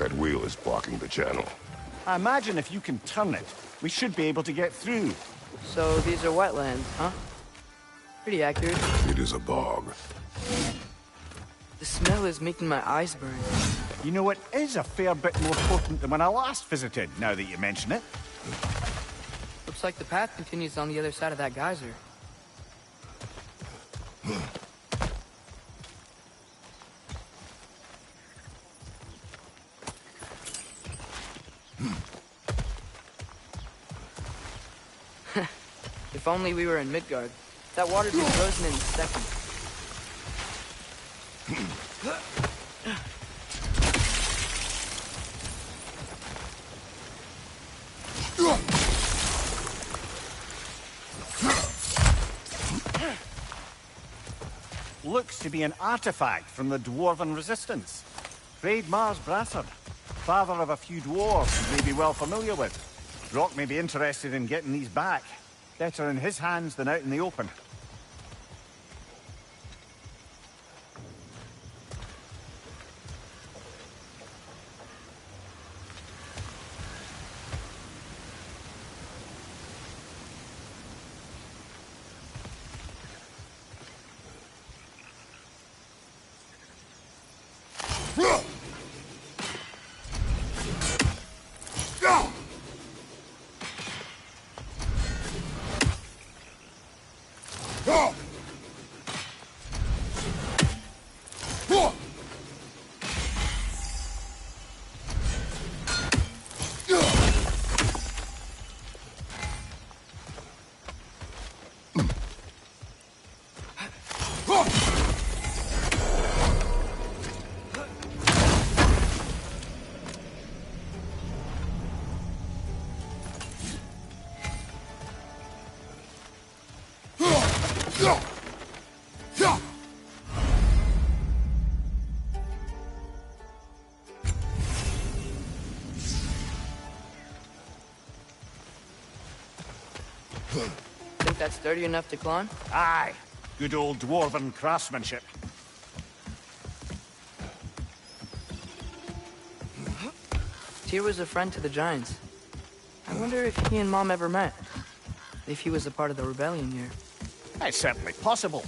That wheel is blocking the channel. I imagine if you can turn it, we should be able to get through. So these are wetlands, huh? Pretty accurate. It is a bog. The smell is making my eyes burn. You know, it is a fair bit more potent than when I last visited, now that you mention it. Looks like the path continues on the other side of that geyser. If only we were in Midgard. That water'd be frozen in a second. Looks to be an artifact from the Dwarven Resistance. Trade Mars Brassard, father of a few dwarves you may be well familiar with. Brock may be interested in getting these back. Better in his hands than out in the open. Think that's sturdy enough to climb? Aye. Good old Dwarven craftsmanship. Tyr was a friend to the Giants. I wonder if he and Mom ever met. If he was a part of the rebellion here. It's certainly possible.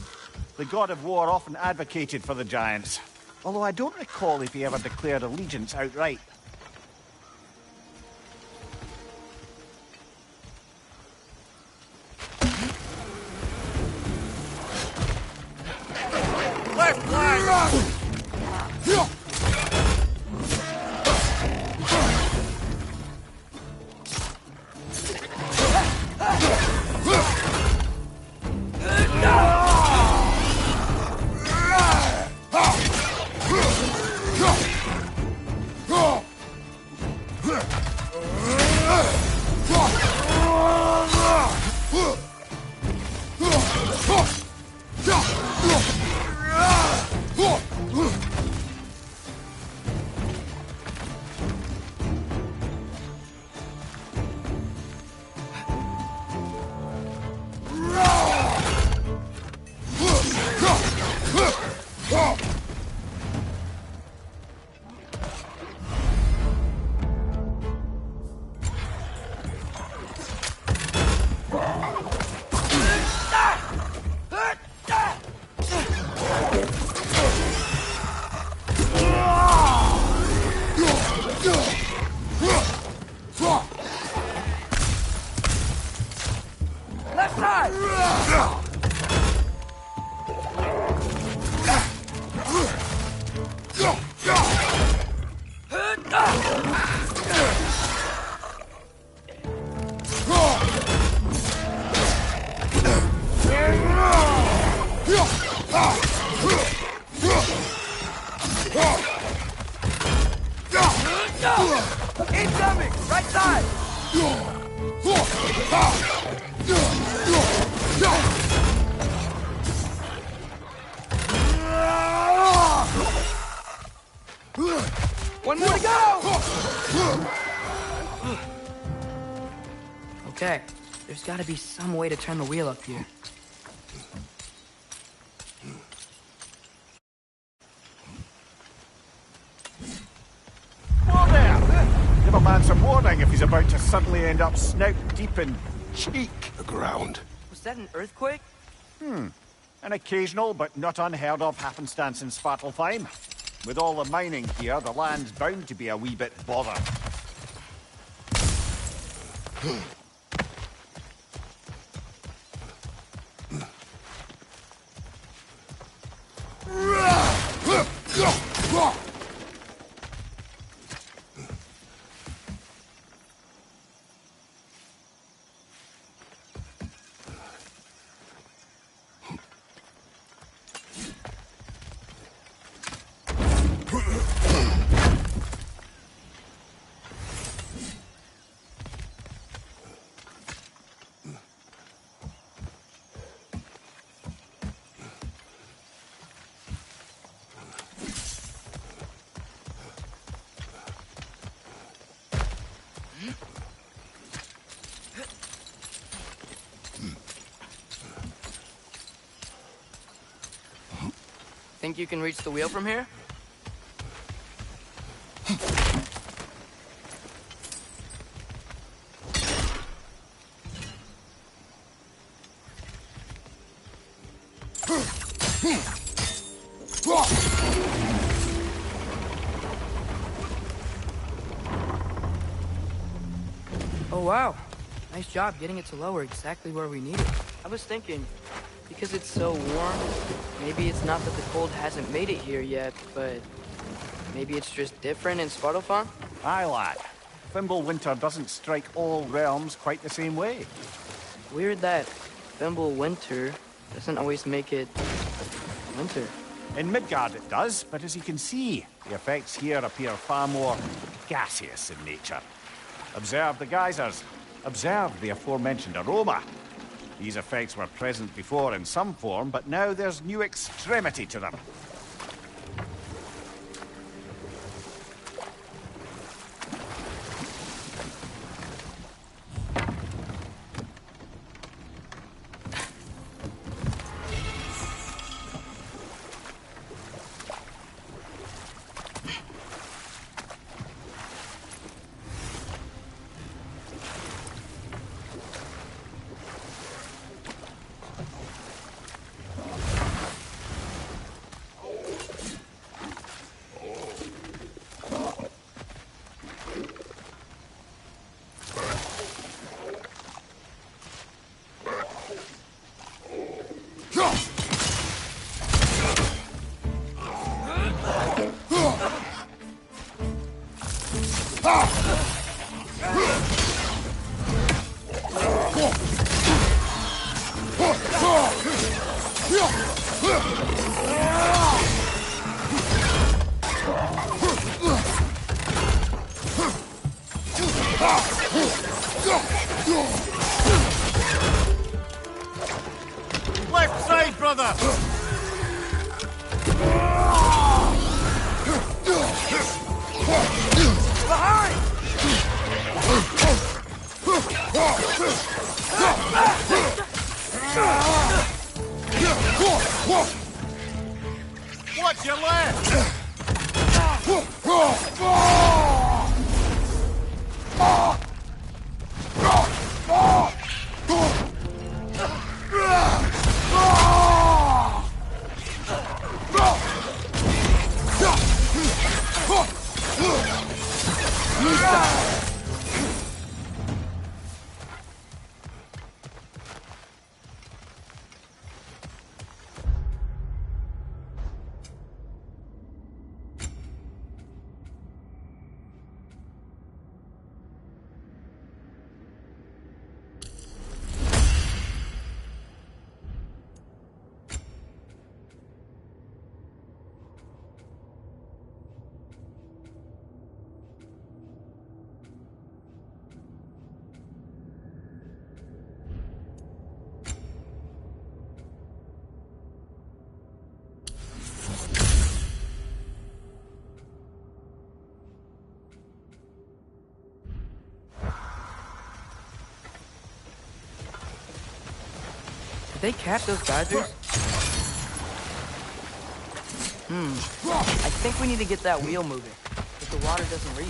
The god of war often advocated for the Giants. Although I don't recall if he ever declared allegiance outright. Incoming! Right side! One more to go! Okay, there's gotta be some way to turn the wheel up here. Whoa about to suddenly end up snout deep in cheek. The ground. Was that an earthquake? An occasional but not unheard of happenstance in Svartalfheim. With all the mining here, the land's bound to be a wee bit bothered. Think you can reach the wheel from here? Oh wow, nice job getting it to lower exactly where we need it. I was thinking, because it's so warm, maybe it's not that the cold hasn't made it here yet, but maybe it's just different in Svartalfheim? Aye, lad. Thimble winter doesn't strike all realms quite the same way. Weird that Thimble winter doesn't always make it winter. In Midgard it does, but as you can see, the effects here appear far more gaseous in nature. Observe the geysers. Observe the aforementioned aroma. These effects were present before in some form, but now there's new extremity to them. Left side, brother! Behind! Watch your left! Did they catch those geysers? I think we need to get that wheel moving, if the water doesn't reach.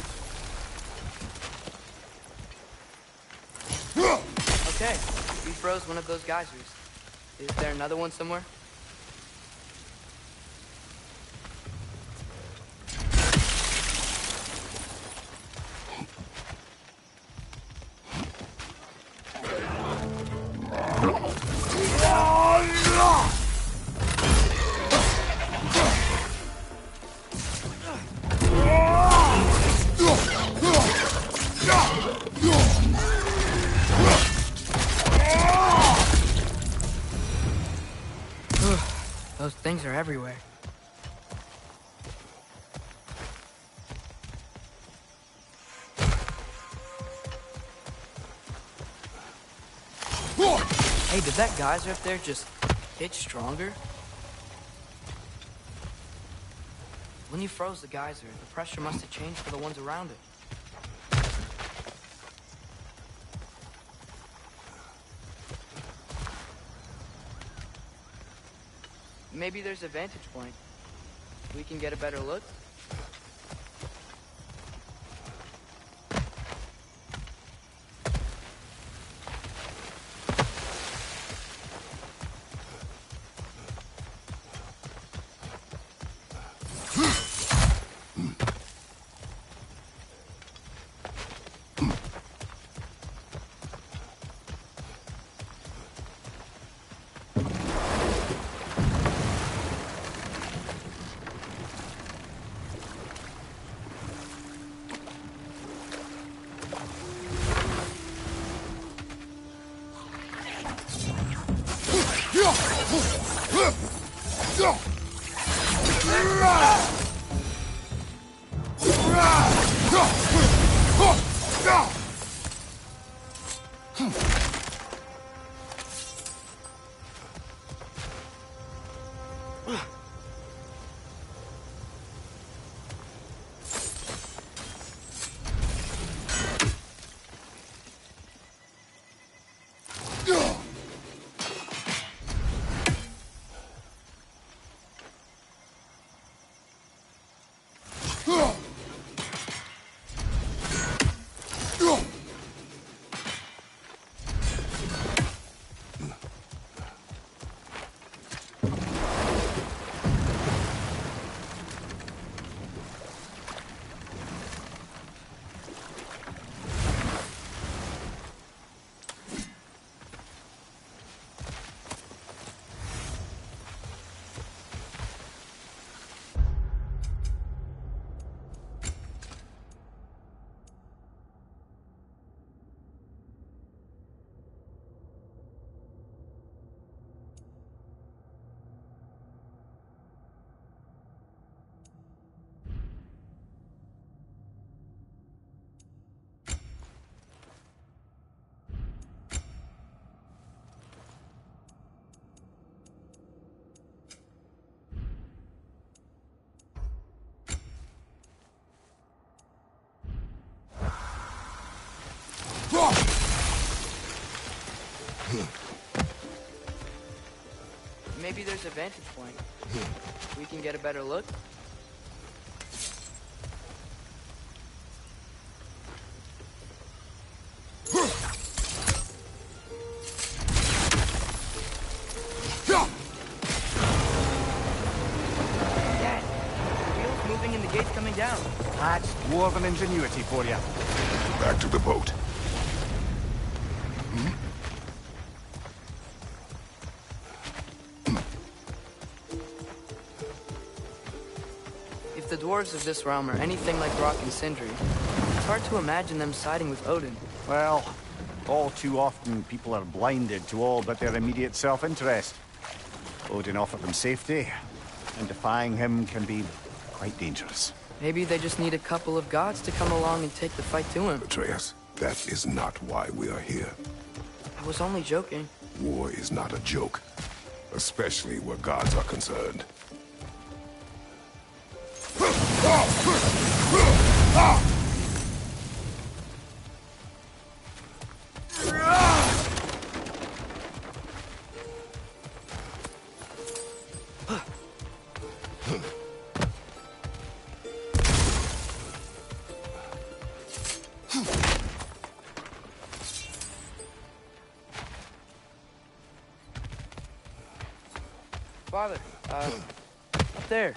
Okay, we froze one of those geysers. Is there another one somewhere? Those things are everywhere. Hey, did that geyser up there just get stronger? When you froze the geyser, the pressure must have changed for the ones around it. Maybe there's a vantage point. We can get a better look. Maybe there's a vantage point. We can get a better look. Dad, the wheel's moving and the gate's coming down. That's dwarven ingenuity for you. Back to the boat. If the dwarves of this realm are anything like Rock and Sindri, it's hard to imagine them siding with Odin. Well, all too often people are blinded to all but their immediate self-interest. Odin offered them safety, and defying him can be quite dangerous. Maybe they just need a couple of gods to come along and take the fight to him. Atreus, that is not why we are here. I was only joking. War is not a joke, especially where gods are concerned. Father, up there.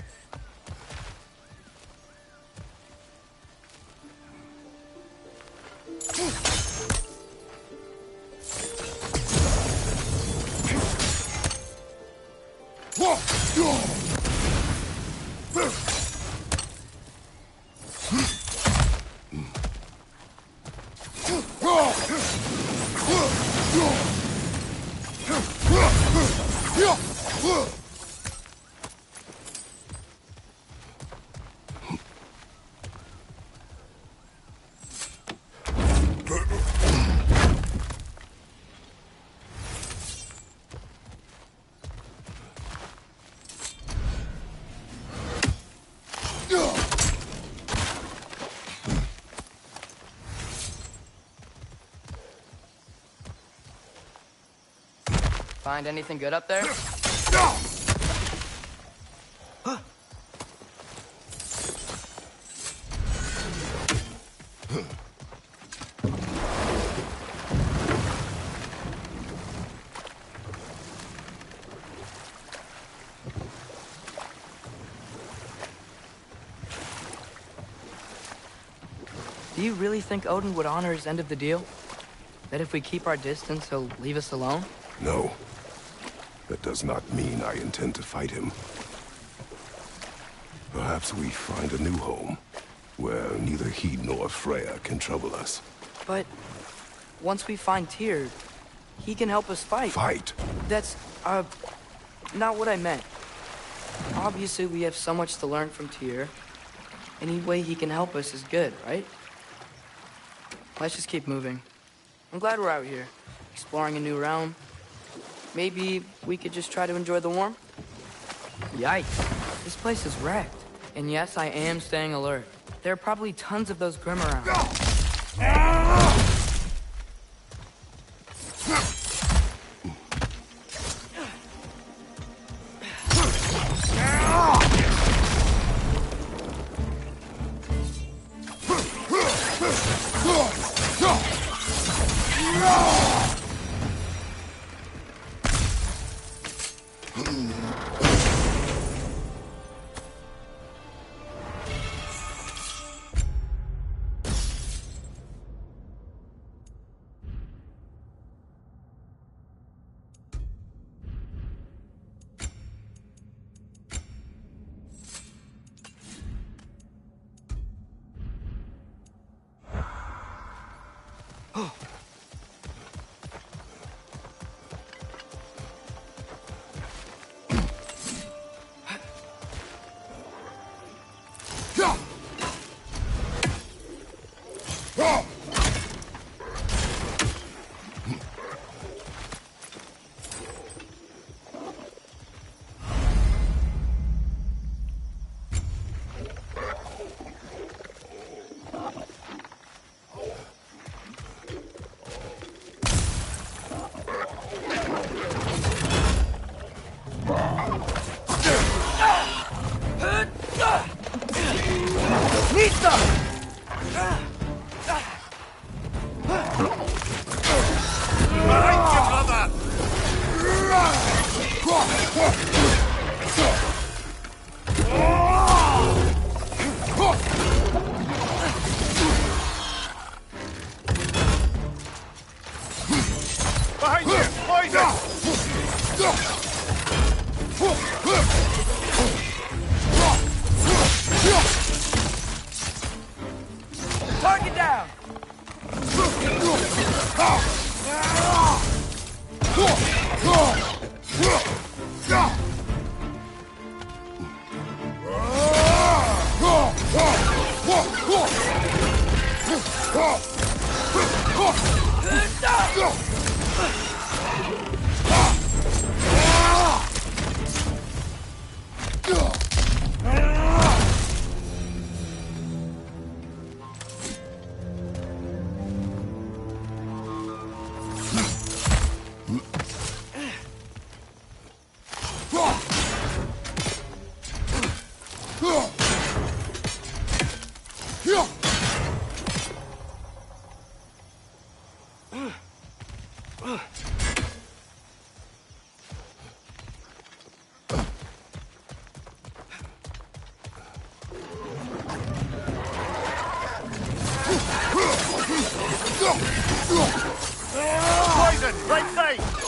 Find anything good up there? Do you really think Odin would honor his end of the deal? That if we keep our distance, he'll leave us alone? No. That does not mean I intend to fight him. Perhaps we find a new home, where neither he nor Freya can trouble us. But once we find Tyr, he can help us fight. Fight? That's, not what I meant. Obviously, we have so much to learn from Tyr. Any way he can help us is good, right? Let's just keep moving. I'm glad we're out here, exploring a new realm. Maybe we could just try to enjoy the warmth? Yikes. This place is wrecked. And yes, I am staying alert. There are probably tons of those Grim around. Target down!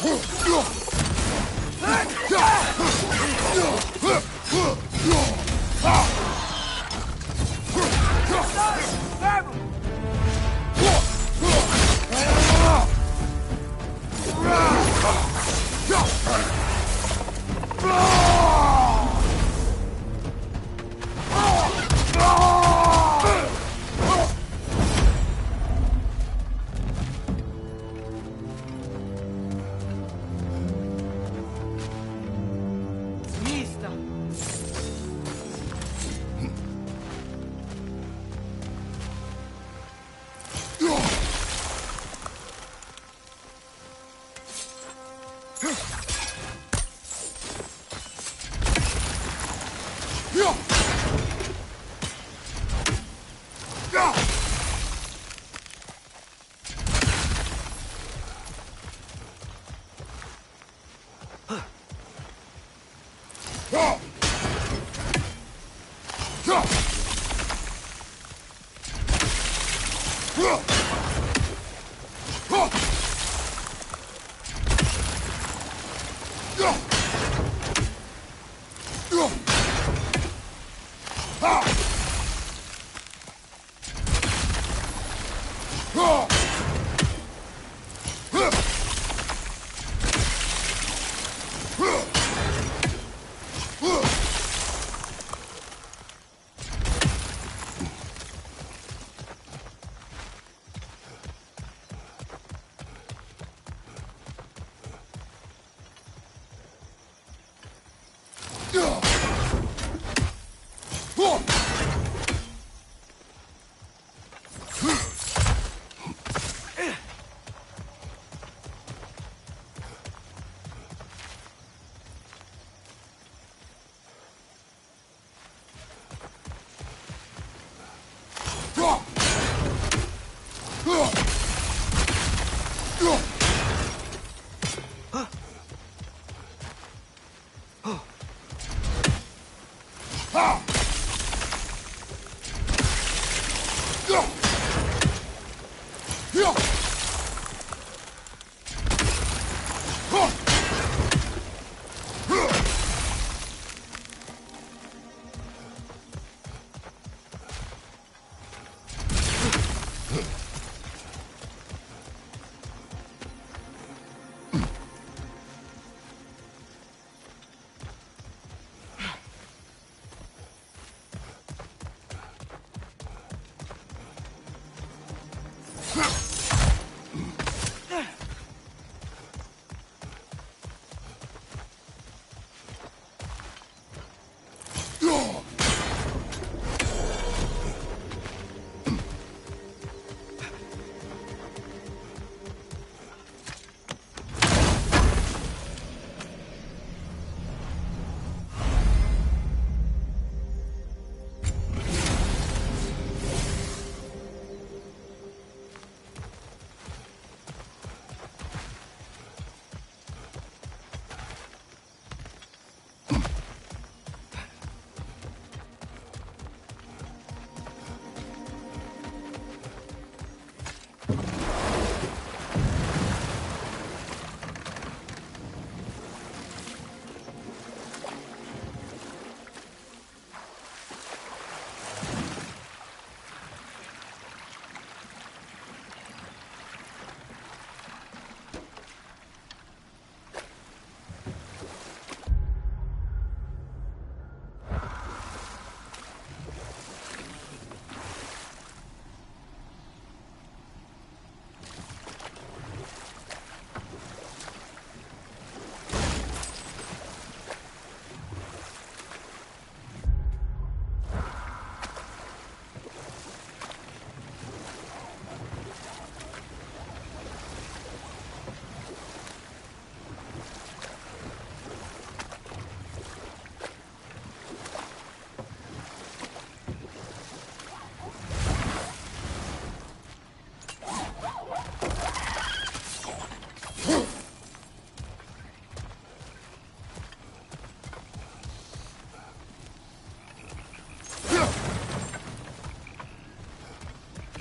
Grab him!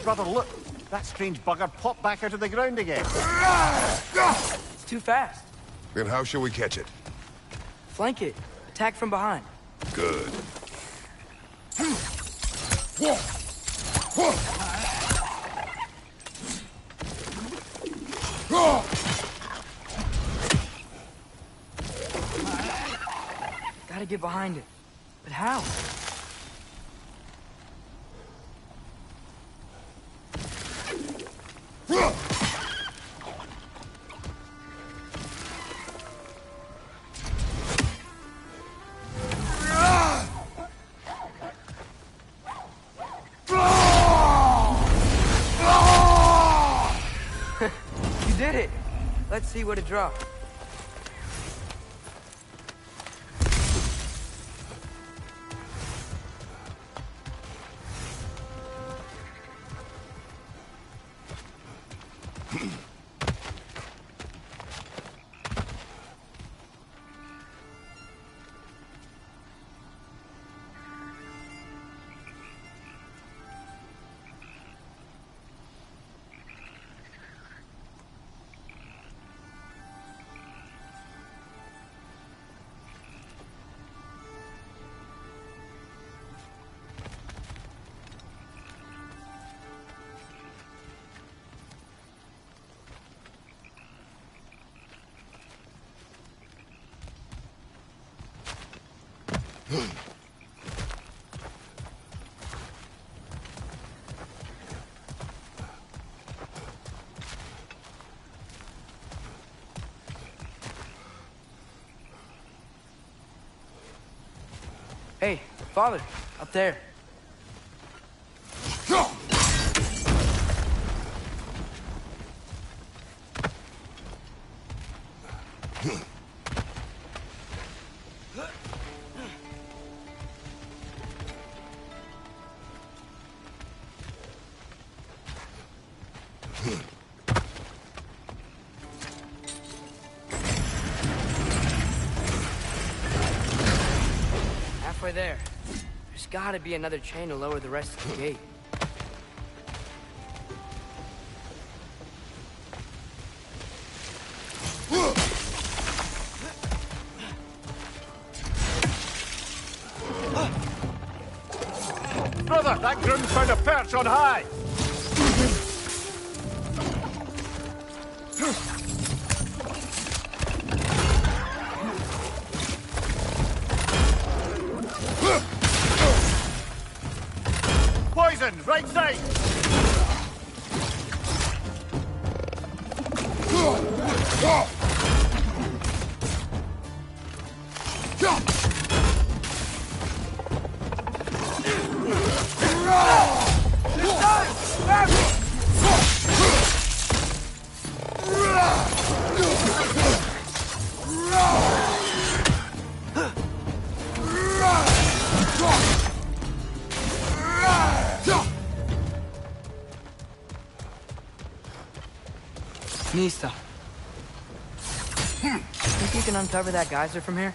Brother, look! That strange bugger popped back out of the ground again. It's too fast. Then how shall we catch it? Flank it. Attack from behind. Good. Gotta get behind it. But how? You did it! Let's see what it dropped. Hey, Father, up there. Halfway there. There's gotta be another chain to lower the rest of the gate. Brother, that groom's found a perch on high! Poison, right side! Nista. Think you can uncover that geyser from here?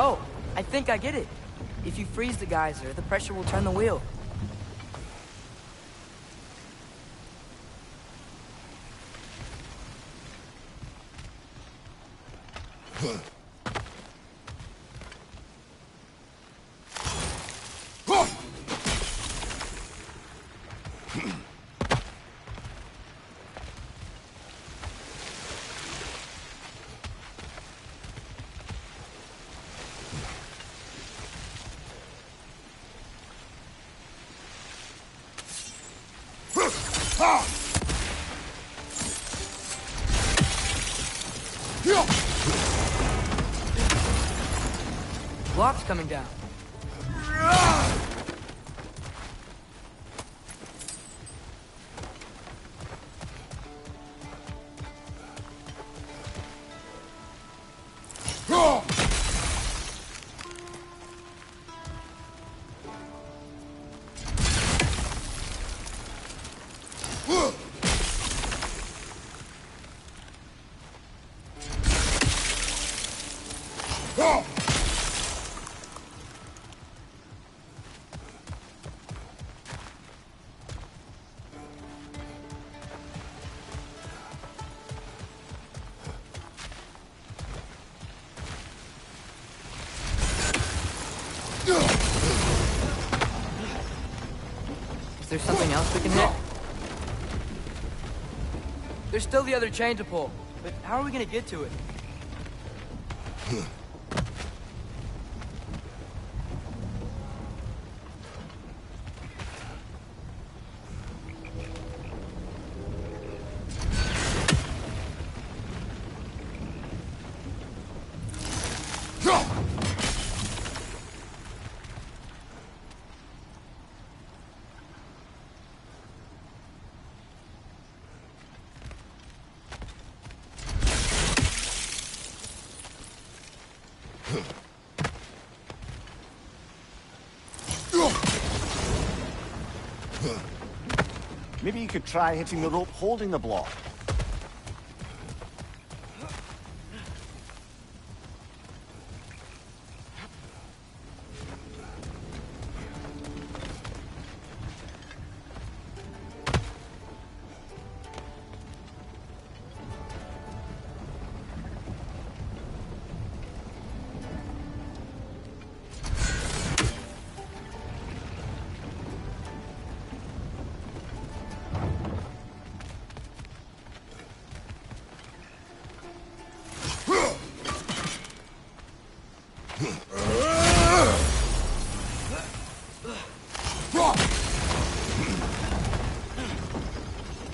Oh, I think I get it. If you freeze the geyser, the pressure will turn the wheel. Block's coming down. Is there something else we can hit? There's still the other chain to pull, but how are we gonna get to it? Maybe you could try hitting the rope holding the block.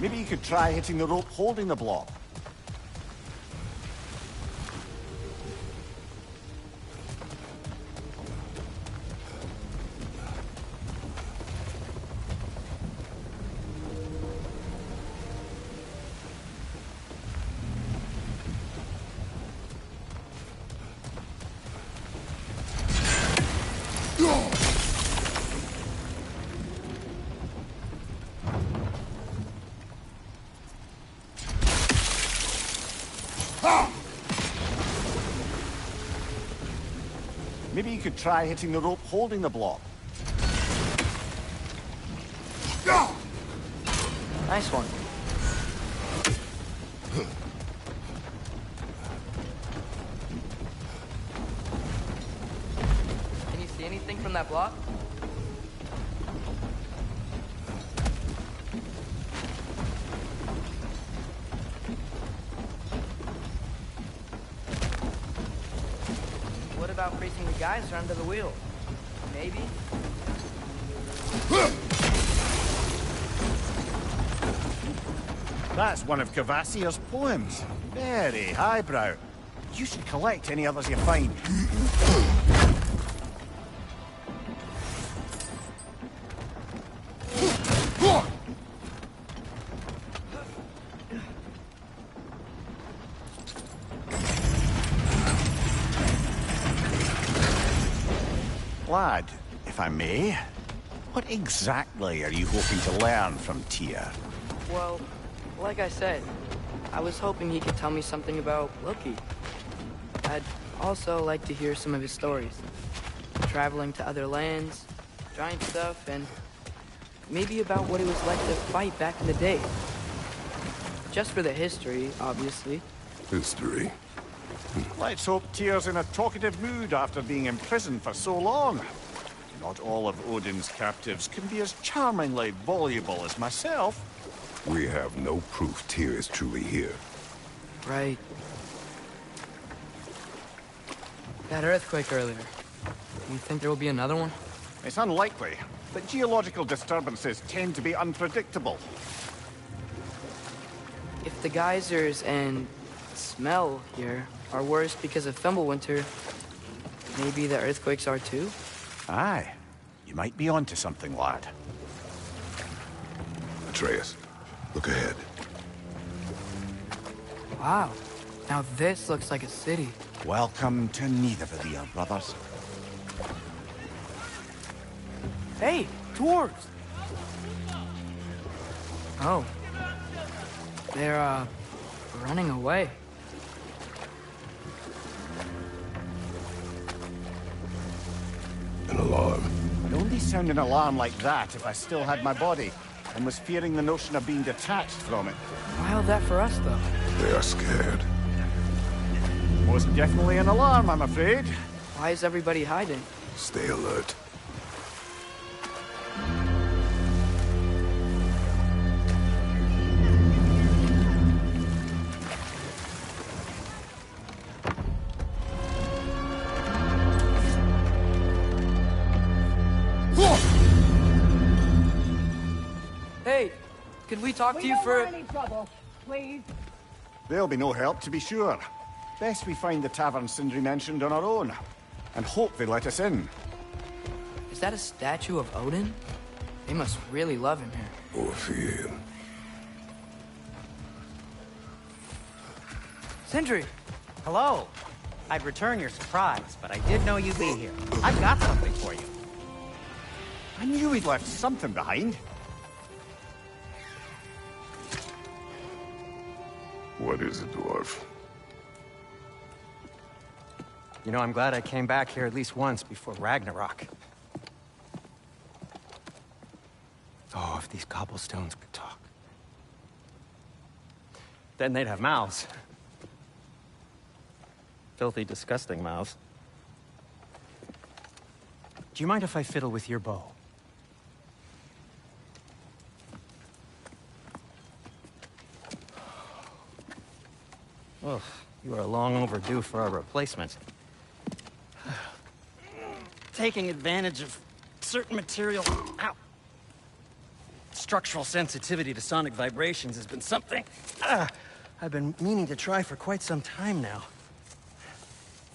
Maybe you could try hitting the rope holding the block. Maybe you could try hitting the rope holding the block. Nice one. Can you see anything from that block? What about racing the geyser under the wheel? Maybe? That's one of Gfwr's poems. Very highbrow. You should collect any others you find. Lad, if I may, what exactly are you hoping to learn from Tyr? Well, like I said, I was hoping he could tell me something about Loki. I'd also like to hear some of his stories. Traveling to other lands, giant stuff, and maybe about what it was like to fight back in the day. Just for the history, obviously. History. Let's hope Tyr's in a talkative mood after being imprisoned for so long. Not all of Odin's captives can be as charmingly voluble as myself. We have no proof Tyr is truly here. Right. That earthquake earlier. You think there will be another one? It's unlikely, but geological disturbances tend to be unpredictable. If the geysers and smell here are worse because of Fimbulwinter, maybe the earthquakes are too? Aye. You might be onto something, lad. Atreus, look ahead. Wow. Now this looks like a city. Welcome to Gfwr, brothers. Hey, dwarves! Oh. They're, running away. An alarm. I'd only sound an alarm like that if I still had my body, and was fearing the notion of being detached from it. Wild that for us, though. They are scared. Most definitely an alarm, I'm afraid. Why is everybody hiding? Stay alert. Hey, could we talk to you for... any trouble, please. There'll be no help, to be sure. Best we find the tavern Sindri mentioned on our own, and hope they let us in. Is that a statue of Odin? They must really love him here. Or fear him. Sindri! Hello. I'd return your surprise, but I did know you'd be here. I've got something for you. I knew we'd left something behind. What is it, dwarf? You know, I'm glad I came back here at least once before Ragnarok. Oh, if these cobblestones could talk. Then they'd have mouths. Filthy, disgusting mouths. Do you mind if I fiddle with your bow? Oh, you are long overdue for a replacement. Taking advantage of certain material... Ow! Structural sensitivity to sonic vibrations has been something I've been meaning to try for quite some time now.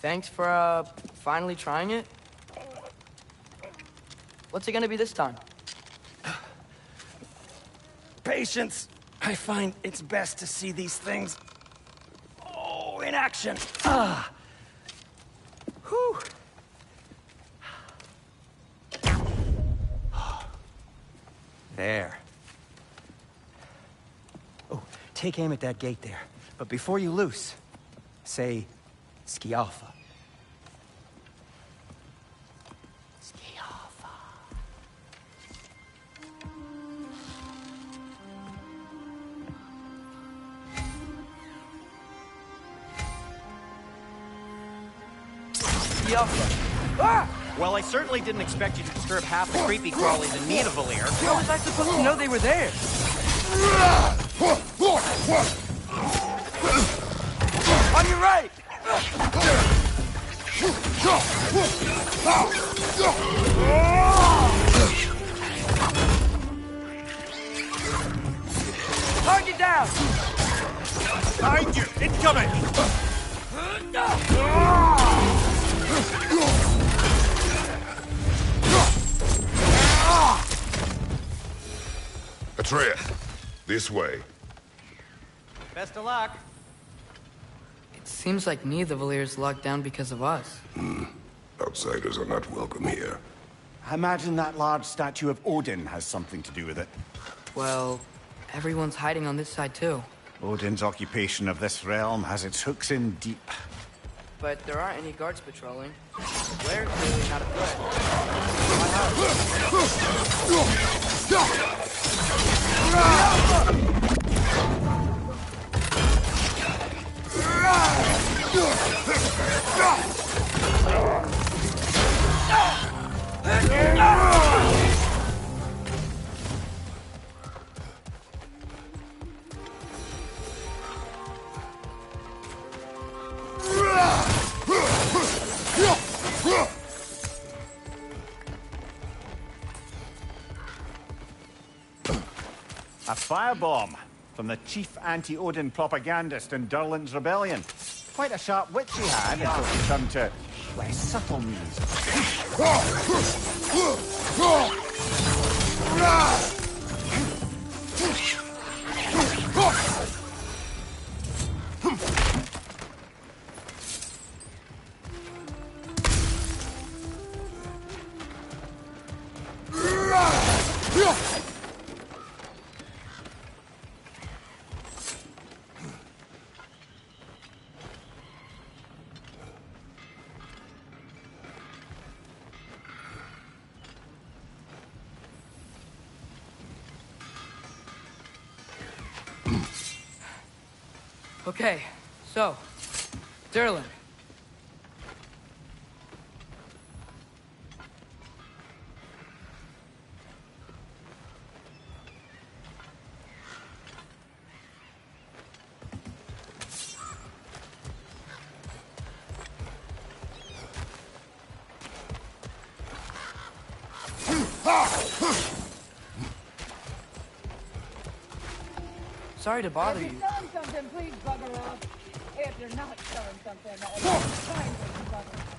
Thanks for, finally trying it. What's it gonna be this time? Patience. I find it's best to see these things... Oh, in action. Whew. There. Oh, take aim at that gate there. But before you loose, say, Skialfa. Skialfa. Well, I certainly didn't expect you to disturb half the creepy crawlies in need of Valir. How was I supposed to know they were there? On your right! Target down! Behind you! Incoming! Atreus, this way. Best of luck. It seems like neither Valir's locked down because of us. Outsiders are not welcome here. I imagine that large statue of Odin has something to do with it. Well, everyone's hiding on this side too. Odin's occupation of this realm has its hooks in deep. But there aren't any guards patrolling. Blair's clearly not a threat. A firebomb from the chief anti-Odin propagandist in Durlin's rebellion. Quite a sharp wit she had until she turned to less subtle means. Okay, so, Derlin. Sorry to bother If you. you're selling something, please bugger off. If you're not selling something, kindly bugger off.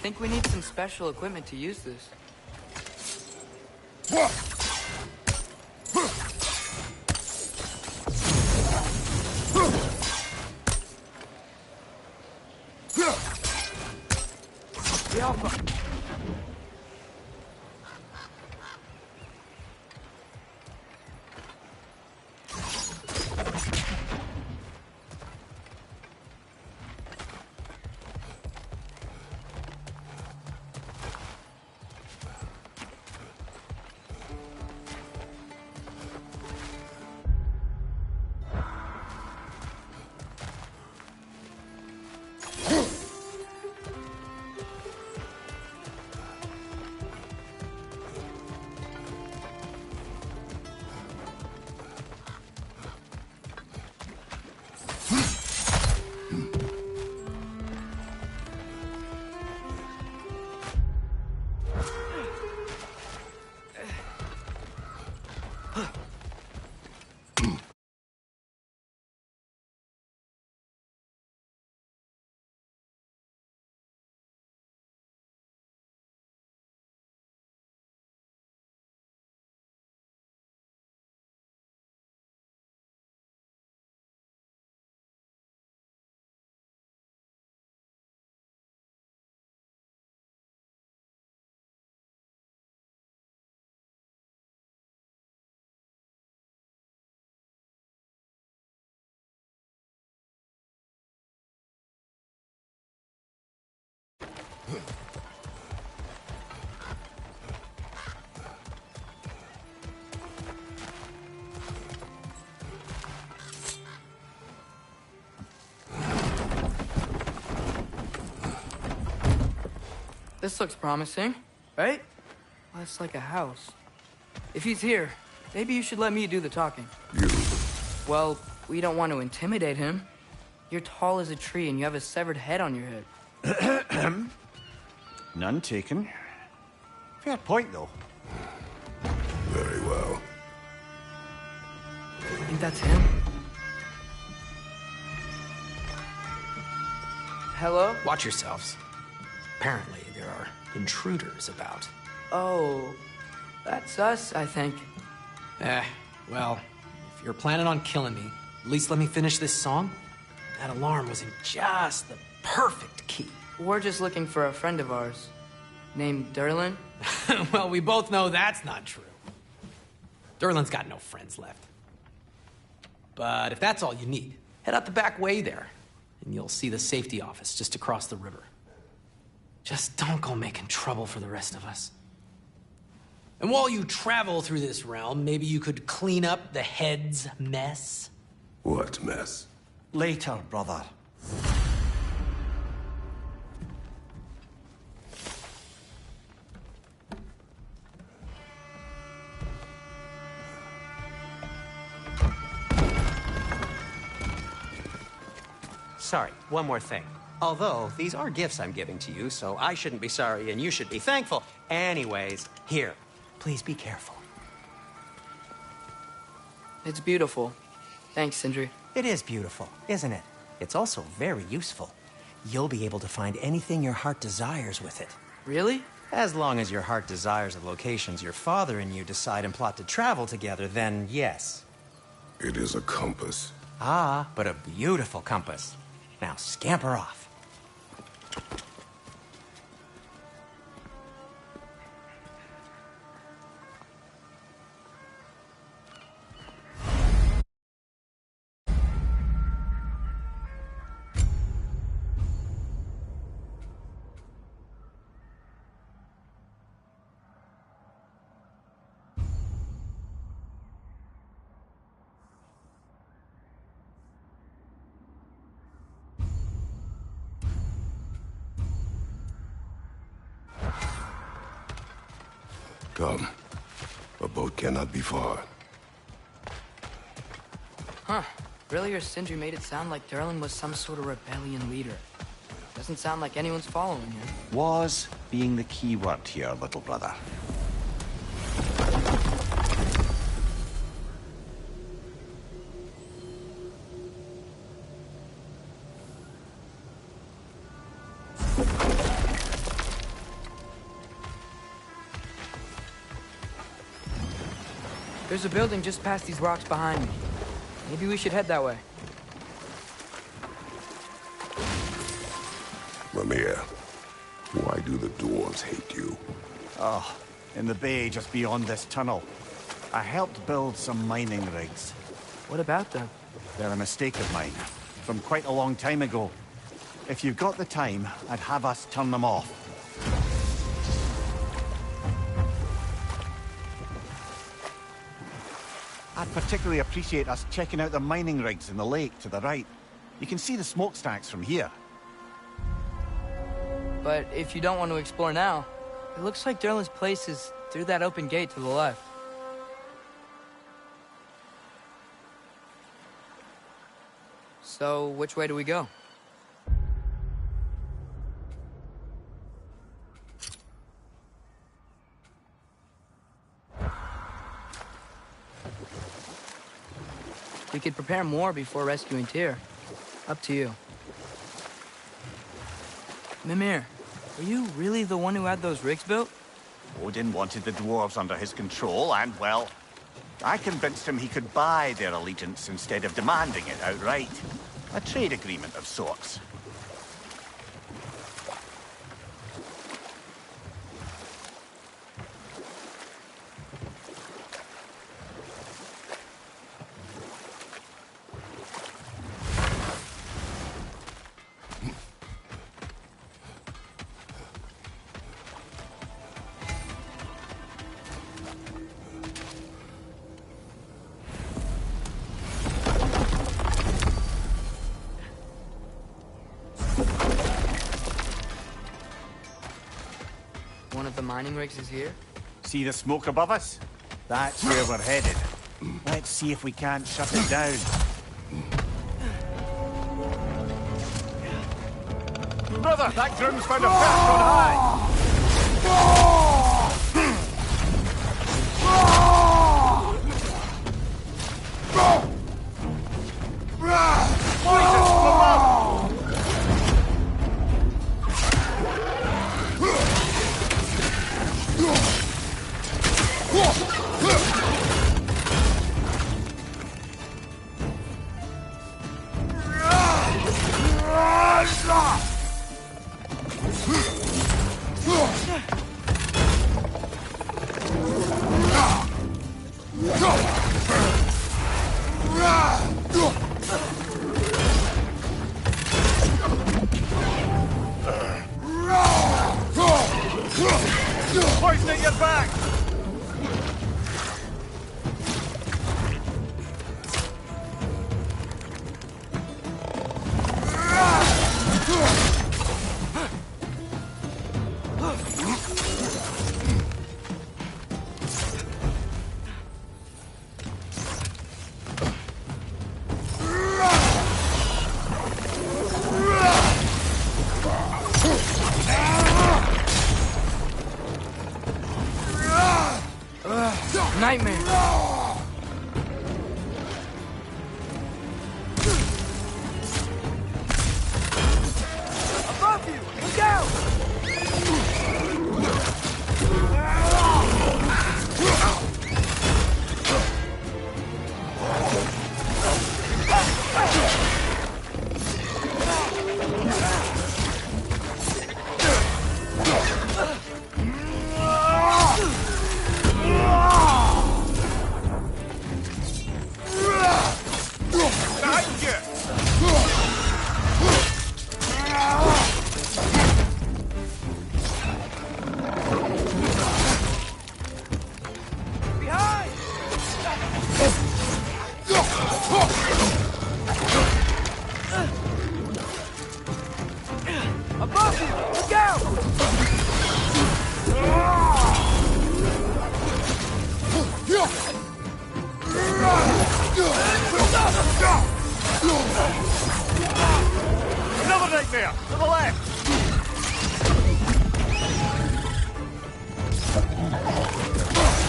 I think we need some special equipment to use this. This looks promising, right? Well, it's like a house. If he's here, maybe you should let me do the talking. You? Well, we don't want to intimidate him. You're tall as a tree and you have a severed head on your head. None taken. Fair point, though. Very well. I think that's him. Hello? Watch yourselves. Apparently, there are intruders about. Oh, that's us, I think. Well, if you're planning on killing me, at least let me finish this song. That alarm was in just the perfect key. We're just looking for a friend of ours, named Durlin. Well, we both know that's not true. Durlin's got no friends left. But if that's all you need, head out the back way there, and you'll see the safety office just across the river. Just don't go making trouble for the rest of us. And while you travel through this realm, maybe you could clean up the head's mess? What mess? Later, brother. Sorry, one more thing. Although, these are gifts I'm giving to you, so I shouldn't be sorry and you should be thankful. Anyways, here, please be careful. It's beautiful. Thanks, Sindri. It is beautiful, isn't it? It's also very useful. You'll be able to find anything your heart desires with it. Really? As long as your heart desires the locations your father and you decide and plot to travel together, then yes. It is a compass. Ah, but a beautiful compass. Now scamper off. Come. A boat cannot be far. Huh. Earlier, Sindri made it sound like Durlin was some sort of rebellion leader. Doesn't sound like anyone's following him. Was being the key word here, little brother. There's a building just past these rocks behind me. Maybe we should head that way. Mimir, why do the dwarves hate you? Oh, in the bay just beyond this tunnel. I helped build some mining rigs. What about them? They're a mistake of mine, from quite a long time ago. If you've got the time, I'd have us turn them off. I'd particularly appreciate us checking out the mining rigs in the lake to the right. You can see the smokestacks from here. But if you don't want to explore now, it looks like Durlin's place is through that open gate to the left. So, which way do we go? We could prepare more before rescuing Tyr. Up to you. Mimir, are you really the one who had those rigs built? Odin wanted the dwarves under his control, and, well, I convinced him he could buy their allegiance instead of demanding it outright. A trade agreement of sorts. the mining rigs is here? See the smoke above us? That's where we're headed. Let's see if we can't shut it down. Brother, that groom's found a perch on high! Poison at your back! Nightmare. Above you! Look out! Behind you! Behind! Above you! Look out! Another nightmare! To the left!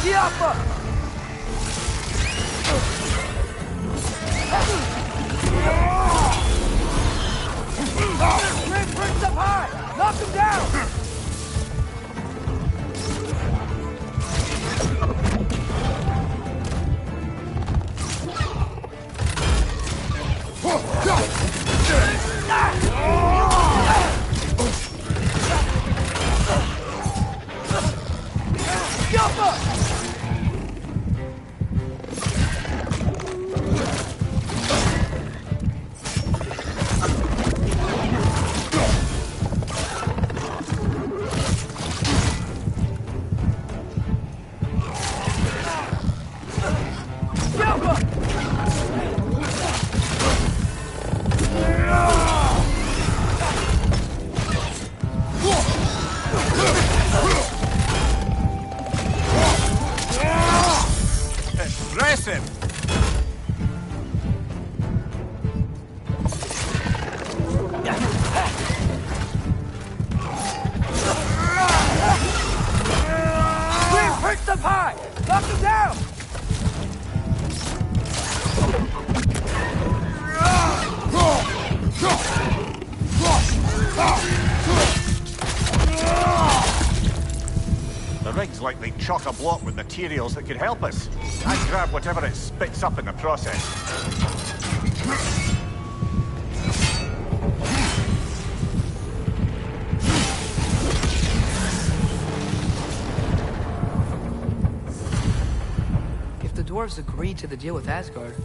Gfwr! Grim Prince up high! Knock him down! Impressive! Grim Prince up high! Knock him down! The rig's likely chock-a-block with materials that could help us. I'd grab whatever it spits up in the process. If the dwarves agreed to the deal with Asgard,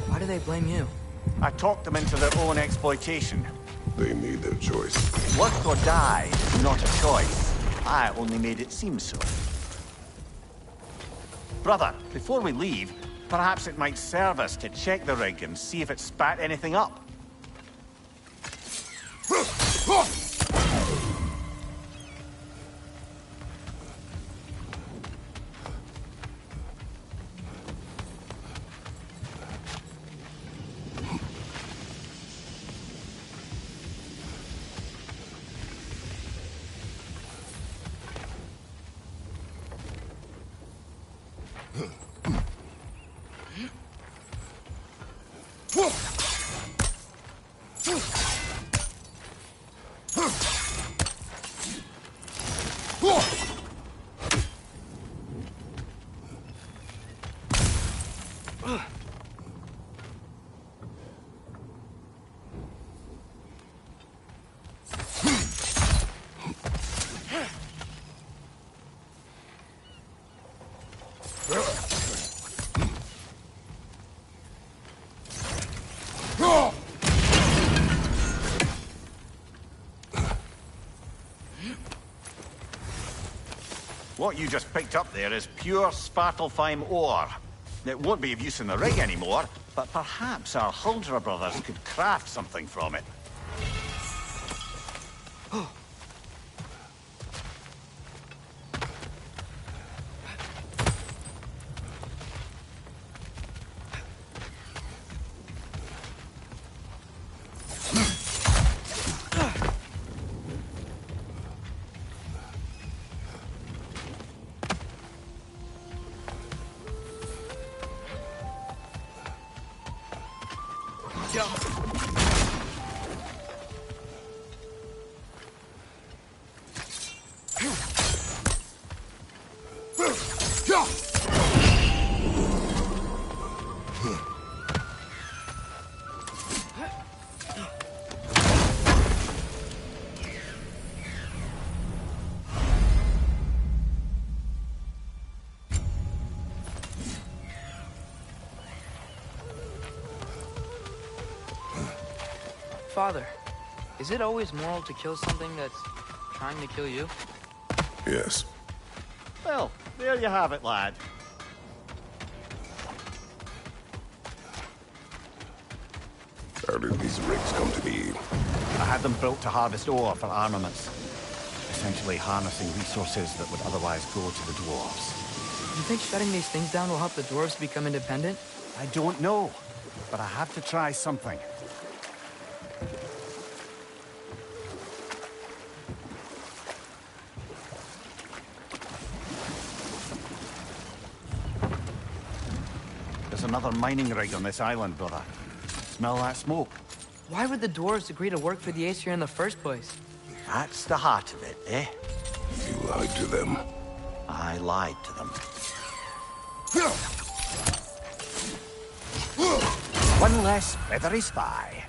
why do they blame you? I talked them into their own exploitation. They made their choice. Work or die is not a choice. I only made it seem so. Brother, before we leave, perhaps it might serve us to check the rig and see if it spat anything up. What you just picked up there is pure Svartalfheim ore. It won't be of use in the rig anymore, but perhaps our Huldra brothers could craft something from it. Father, is it always moral to kill something that's trying to kill you? Yes. Well, there you have it, lad. How did these rigs come to be? I had them built to harvest ore for armaments. Essentially harnessing resources that would otherwise go to the dwarves. You think shutting these things down will help the dwarves become independent? I don't know, but I have to try something. There's another mining rig on this island, brother. Smell that smoke? Why would the dwarves agree to work for the Aesir in the first place? That's the heart of it, eh? You lied to them. I lied to them. One less feathery spy.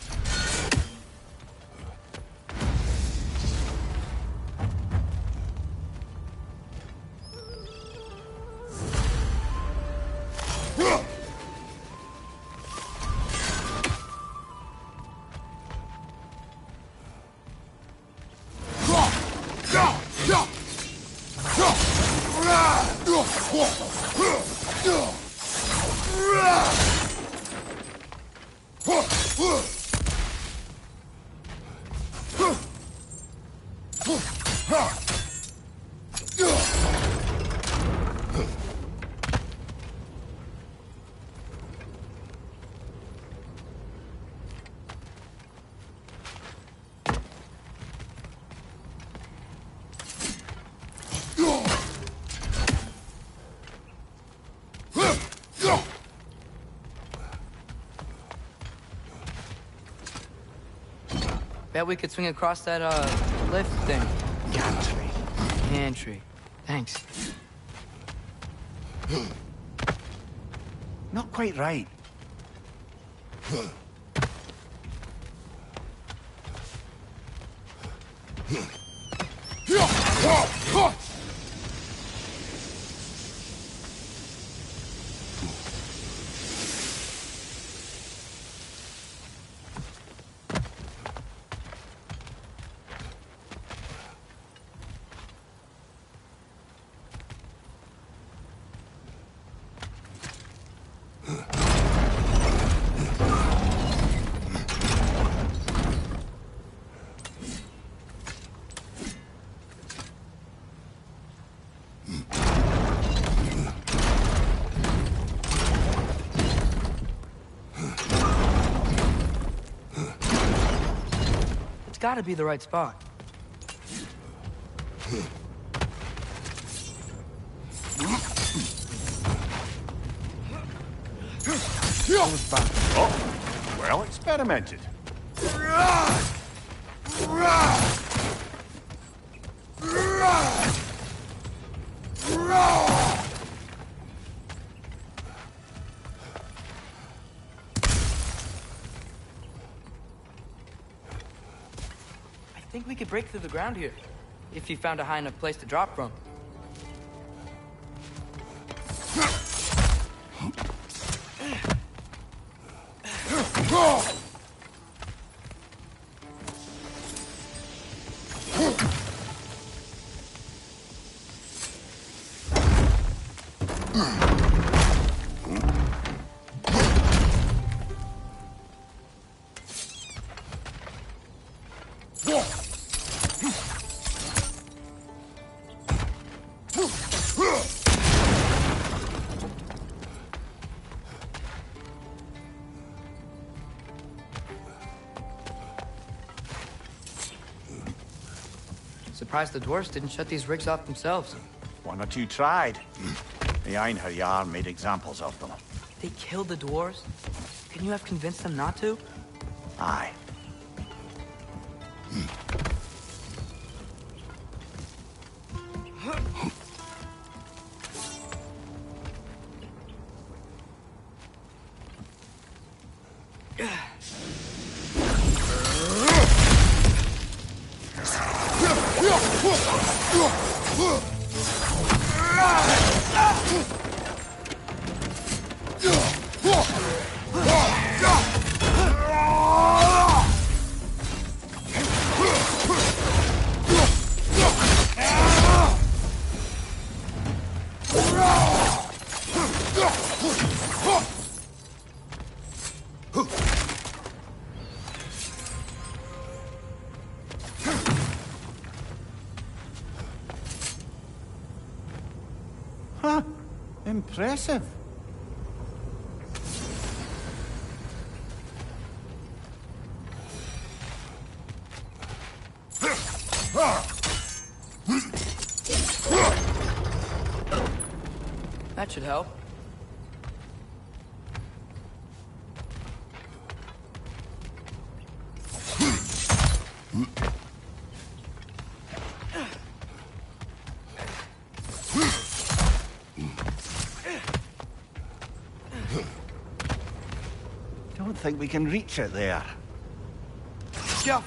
Bet we could swing across that, lift thing. Gantry. Gantry. Thanks. Not quite right. It's gotta be the right spot. Oh, well experimented. I think we could break through the ground here, if you found a high enough place to drop from. Surprised the dwarves didn't shut these rigs off themselves. One or two tried. The Einherjar made examples of them. They killed the dwarves? Couldn't you have convinced them not to? Aye. Huh. Impressive. That should help. Don't think we can reach it there. Go.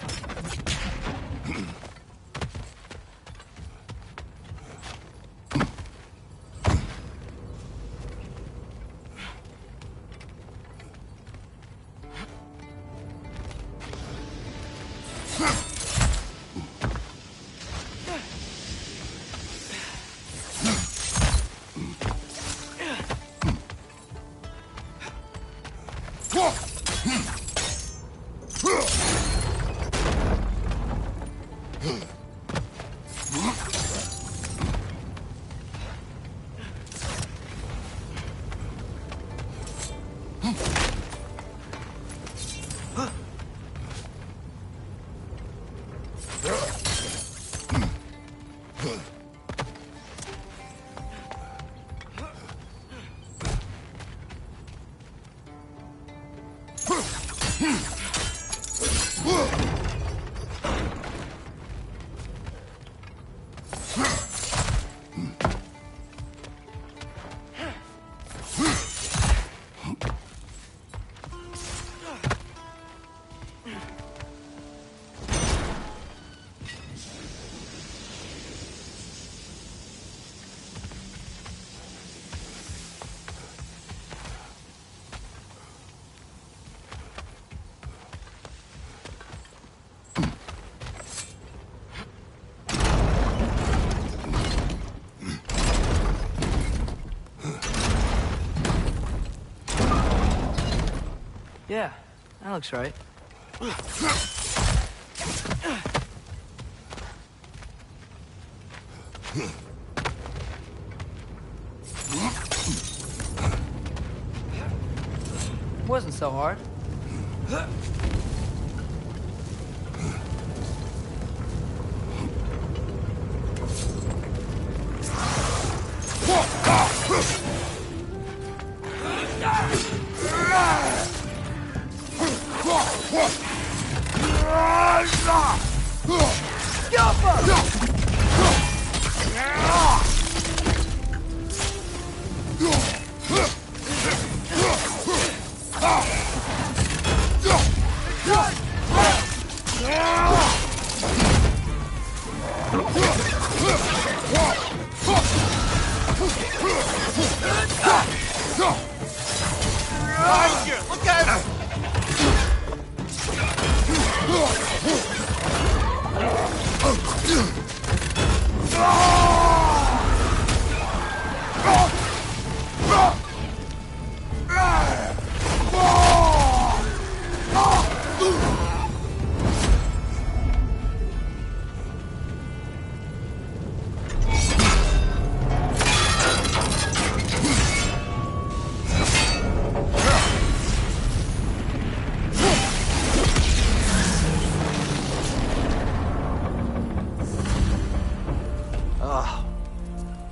Yeah, that looks right. Wasn't so hard. Look out!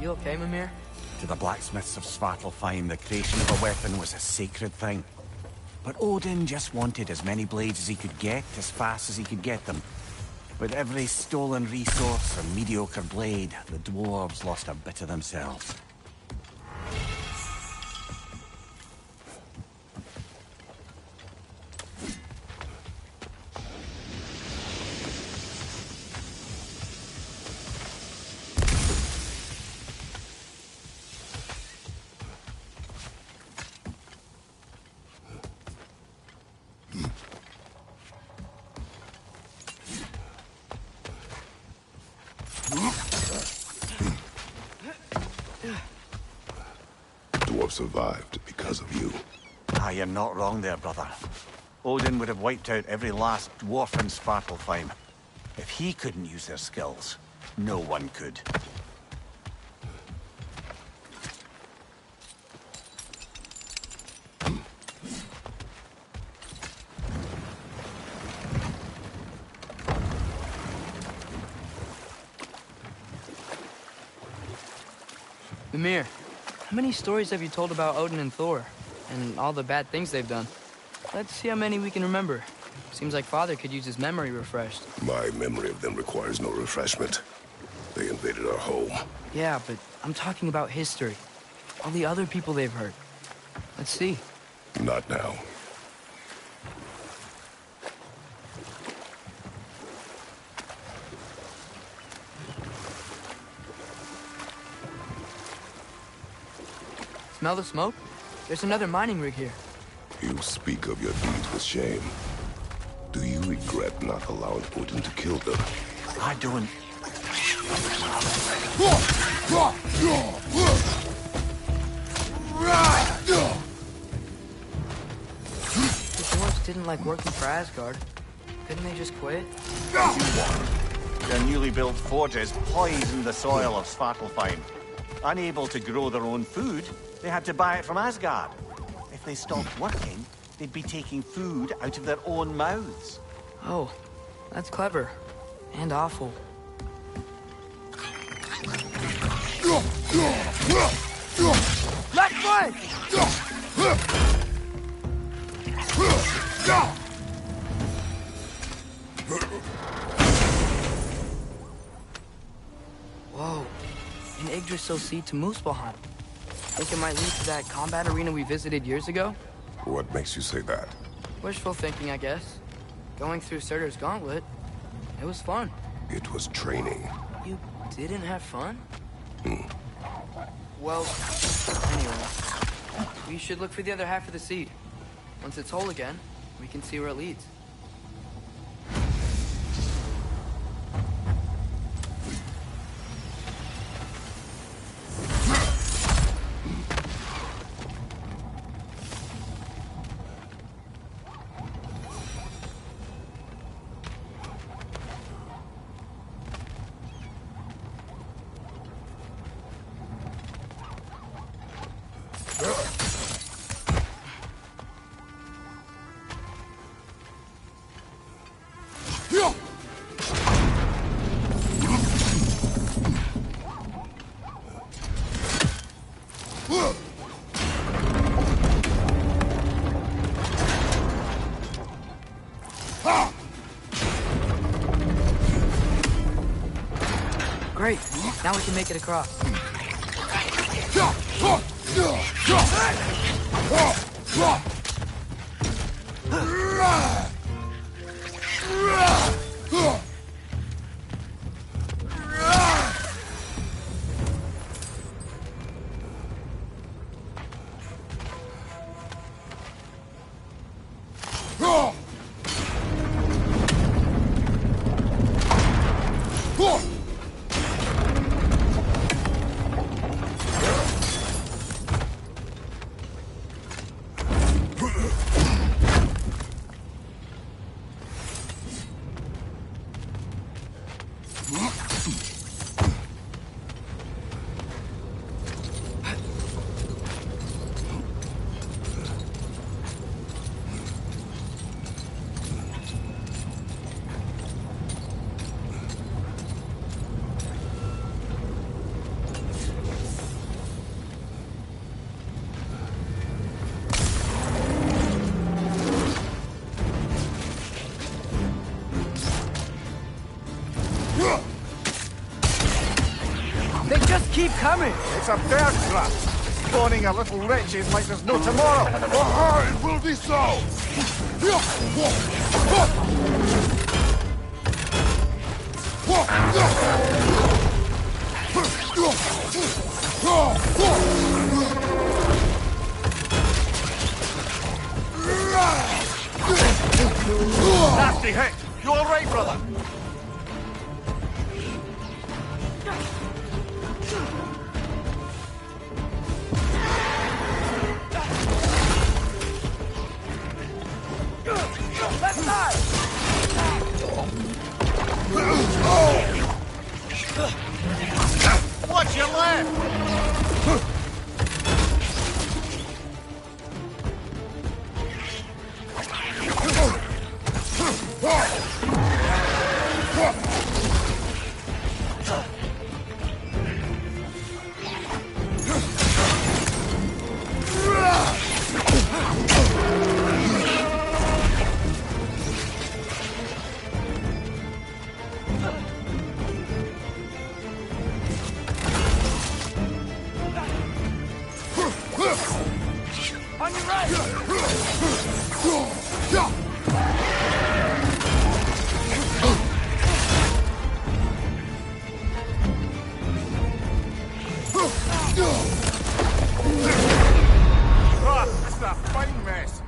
You okay, Mimir? To the blacksmiths of Svartalfheim, the creation of a weapon was a sacred thing. But Odin just wanted as many blades as he could get, as fast as he could get them. With every stolen resource or mediocre blade, the dwarves lost a bit of themselves. Dwarf survived because of you. Ah, you're not wrong there, brother. Odin would have wiped out every last dwarf in Svartalfheim. If he couldn't use their skills, no one could. Mimir, how many stories have you told about Odin and Thor? And all the bad things they've done? Let's see how many we can remember. Seems like Father could use his memory refreshed. My memory of them requires no refreshment. They invaded our home. Yeah, but I'm talking about history. All the other people they've hurt. Let's see. Not now. Smell the smoke? There's another mining rig here. You speak of your deeds with shame. Do you regret not allowing Odin to kill them? I don't. The dwarves didn't like working for Asgard. Couldn't they just quit? Their newly built forges poisoned the soil of Svartalfheim. Unable to grow their own food, they had to buy it from Asgard. If they stopped working, they'd be taking food out of their own mouths. Oh, that's clever. And awful. Left flank! Whoa. An Yggdrasil seed to Muspelheim. Think it might lead to that combat arena we visited years ago? What makes you say that? Wishful thinking, I guess. Going through Surtur's gauntlet, it was fun. It was training. You didn't have fun? Well, anyway. We should look for the other half of the seed. Once it's whole again, we can see where it leads. Great. Now we can make it across. They just keep coming! It's a bear trap. Spawning a little wretches like there's no tomorrow. It will be so! Nasty hit. You all right, brother? Left side! Watch your left! On your right! Ah, this is a fine mess.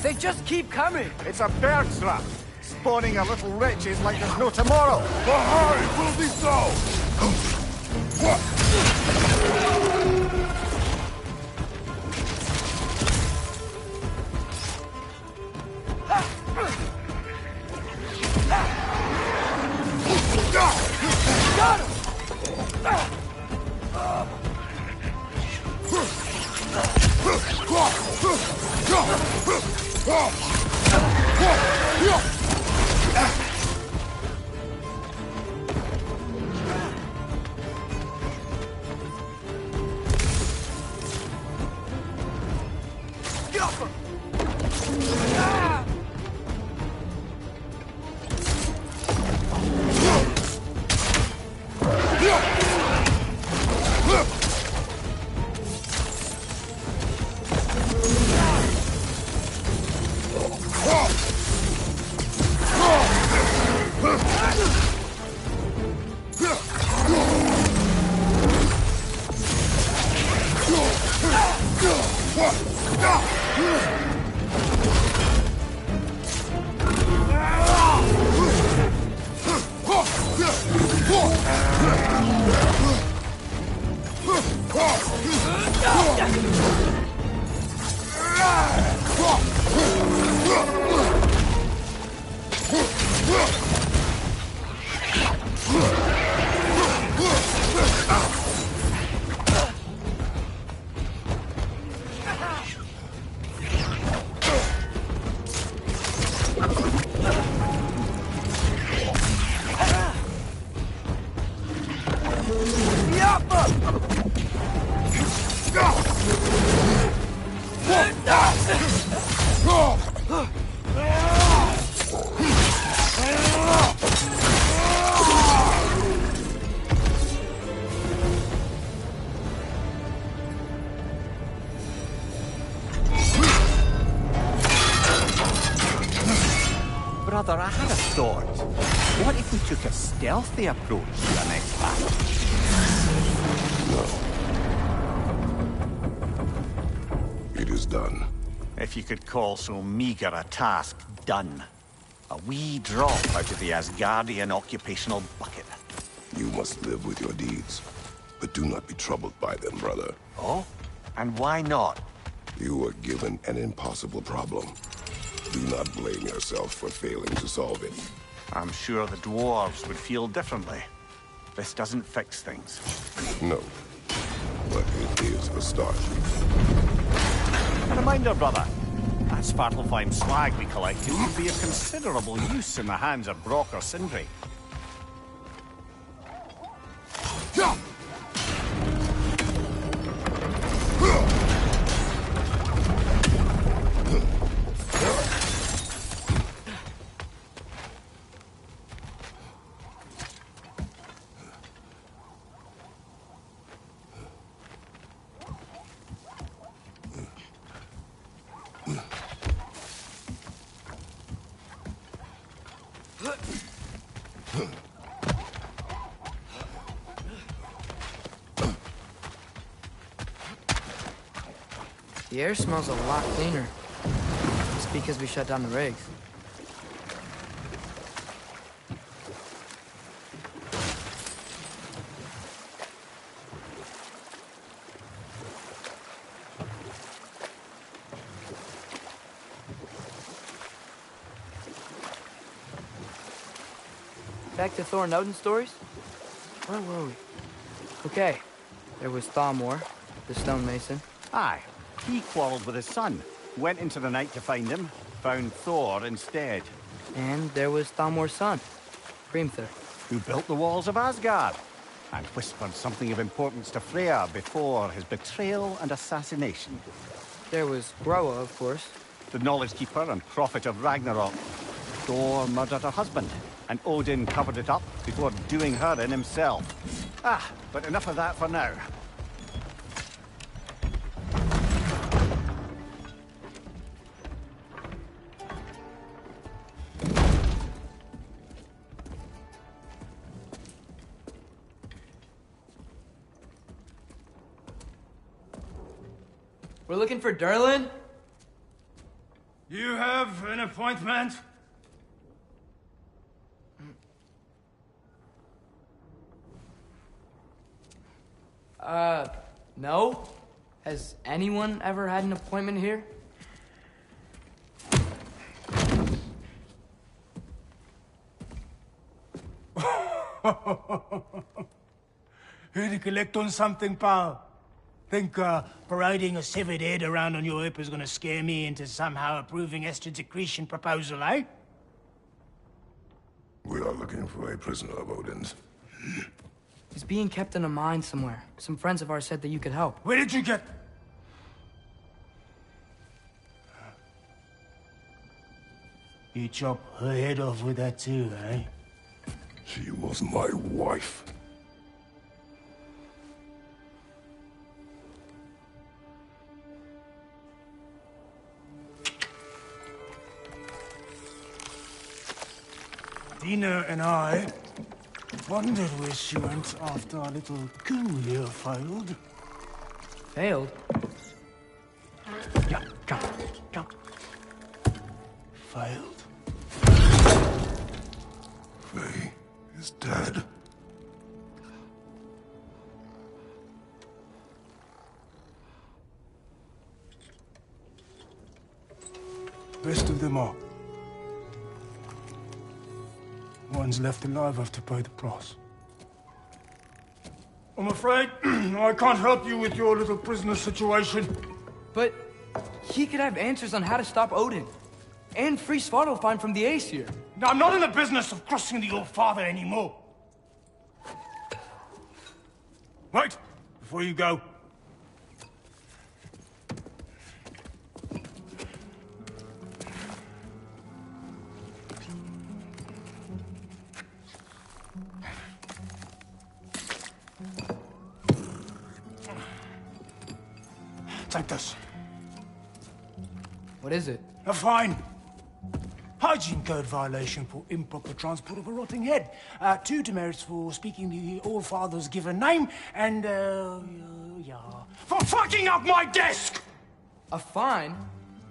They just keep coming! It's a bear trap. Spawning a little wretches like there's no tomorrow. It will be so! Got him! Brother, I had a thought. What if we took a stealthy approach to the next battle? No. It is done. If you could call so meager a task done. A wee drop out of the Asgardian occupational bucket. You must live with your deeds. But do not be troubled by them, brother. Oh? And why not? You were given an impossible problem. Do not blame yourself for failing to solve it. I'm sure the dwarves would feel differently. This doesn't fix things. No. But it is a start. A reminder, brother. That Svartalfheim slag we collected could be of considerable use in the hands of Brock or Sindri. The air smells a lot cleaner. It's because we shut down the rigs. Back to Thor and Odin stories? Where were we? Okay, there was Thalmor, the stonemason. Aye. He quarreled with his son, went into the night to find him, found Thor instead. And there was Thalmor's son, Grimthur. Who built the walls of Asgard, and whispered something of importance to Freya before his betrayal and assassination. There was Groa, of course. The knowledge keeper and prophet of Ragnarok. Thor murdered her husband, and Odin covered it up before doing her in himself. But enough of that for now. We're looking for Durlin? You have an appointment? No? Has anyone ever had an appointment here? Here to collect on something, pal? Think parading a severed head around on your hip is gonna scare me into somehow approving Estrid's accretion proposal, eh? We are looking for a prisoner of Odin's. He's being kept in a mine somewhere. Some friends of ours said that you could help. Where did you get... You chop her head off with that too, eh? She was my wife. Dina and I wondered where she went after our little coup here failed. Failed? Yeah, jump. Failed. Faye is dead. Best of them all. One's left alive have to pay the price. I'm afraid I can't help you with your little prisoner situation. But he could have answers on how to stop Odin. And free Svartalfheim from the Aesir. Now, I'm not in the business of crossing the All-Father anymore. Wait, before you go. sent us. What is it? A fine. Hygiene code violation for improper transport of a rotting head. 2 demerits for speaking the All-Father's given name, and, yeah, for fucking up my desk! A fine?